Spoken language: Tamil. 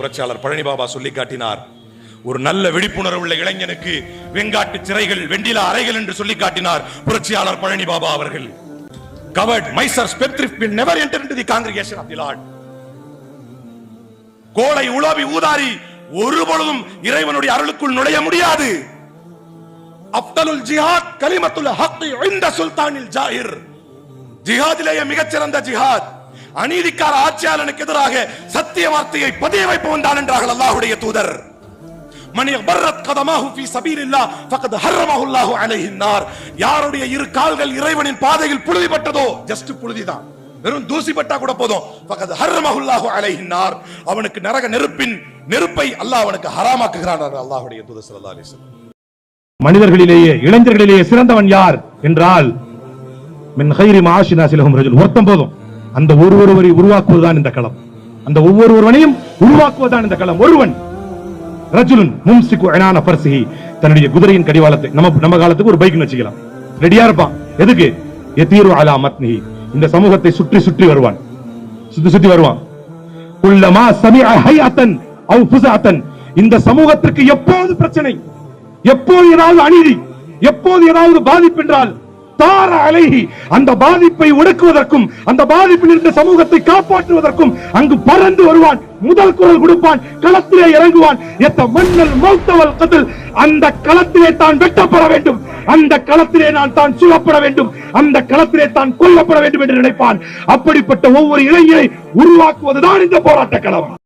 புரட்சியாளர் பழனி பாபா சொல்லி காட்டினார். ஒரு நல்ல விழிப்புணர்வு உள்ள இளைஞனுக்கு வெங்காட்டு சிறைகள் வெண்டிலா அறைகள் என்று சொல்லி காட்டினார் புரட்சியாளர் பழனி பாபா அவர்கள். Covered miser spendthrift will never enter into the congregation of the Lord. கோளை உலோபி ஊதாரி ஒருபொழுதும் இறைவனுடைய அருளுக்குள் நுழைய முடியாது. அஃதலுல் ஜிஹாத் கலிமத்துல் ஹக் இன்த சுல்தானில் ஜாஹிர். ஜிஹாதிலேயே மிகச்சிறந்த ஜிஹாத் அநீதிக்கார ஆட்சியாளனுக்கு எதிராக சத்திய வார்த்தையை பதிய வைப்பவன் தான் என்றார்கள் அல்லாஹ்வுடைய தூதர். மன் யபரத் கதமாஹு ஃபீ சபீலில்லாஹ் ஃபகத் ஹர்ரமஹு அல்லாஹு அலைஹி நார். யாருடைய இரு கால்கள் இறைவனின் பாதையில் புழுதிப்பட்டதோ, ஜஸ்ட் புழுதிதான், வெறும் தூசி பட்டா கூட போதும், ஃபகத் ஹர்ரமஹு அல்லாஹு அலைஹி நார், அவனுக்கு நரக நெருப்பை அல்லாஹ் அவனுக்கு ஹராமாக்குகிறான் அல்லாஹ்வுடைய தூதர் ஸல்லல்லாஹு அலைஹி வஸல்லம். மனிதர்களிலேயே இளைஞர்களிலேயே சிறந்தவன் யார் என்றால் மின் கைரி மாஷினாஸி லஹும் ரஜுல், ஒருத்தன் போதும். அந்த ஒருவரை உருவாக்குவதுதான் இந்த களம். அந்த ஒவ்வொருவனையும் உருவாக்குவதுதான் இந்த களம். ஒருவன் ரஜுலுன் மும்சிகு அனான ஃபர்சிஹி, தன்னுடைய குதிரையின் கடிவாளத்தை, நம்ம காலத்துக்கு ஒரு பைக்னு வச்சுக்கலாம், ரெடியா இருப்பான். எதுக்கு? யதீரு அலா மத்னிஹி, இந்த சமூகத்தை சுற்றி வருவான், சுத்தி வருவான். குல்லமா சமிஅ ஹைஅத்தன் அவ் ஃபுஸஅத்தன், இந்த சமூகத்திற்கு எப்போது பிரச்சனை, எப்போது ஏதாவது அநீதி, எப்போது ஏதாவது பாதிப்பு என்றால் தார அலைஹி, அந்த பாதிப்பை ஒடுக்குவதற்கும் அந்த பாதிப்பில் இருந்த சமூகத்தை காப்பாற்றுவதற்கும் அங்கு பறந்து வருவான், முதல் குரல் கொடுப்பான், களத்திலே இறங்குவான். எத்த மன்னல் மௌத்தவல் கத்ல், அந்த களத்திலே தான் வெட்டப்பட வேண்டும், அந்த களத்திலே நான் தான் சுடப்பட வேண்டும், அந்த களத்திலே தான் கொல்லப்பட வேண்டும் என்று நினைப்பான். அப்படிப்பட்ட ஒவ்வொரு இளைஞரை உருவாக்குவதுதான் இந்த போராட்ட களம்.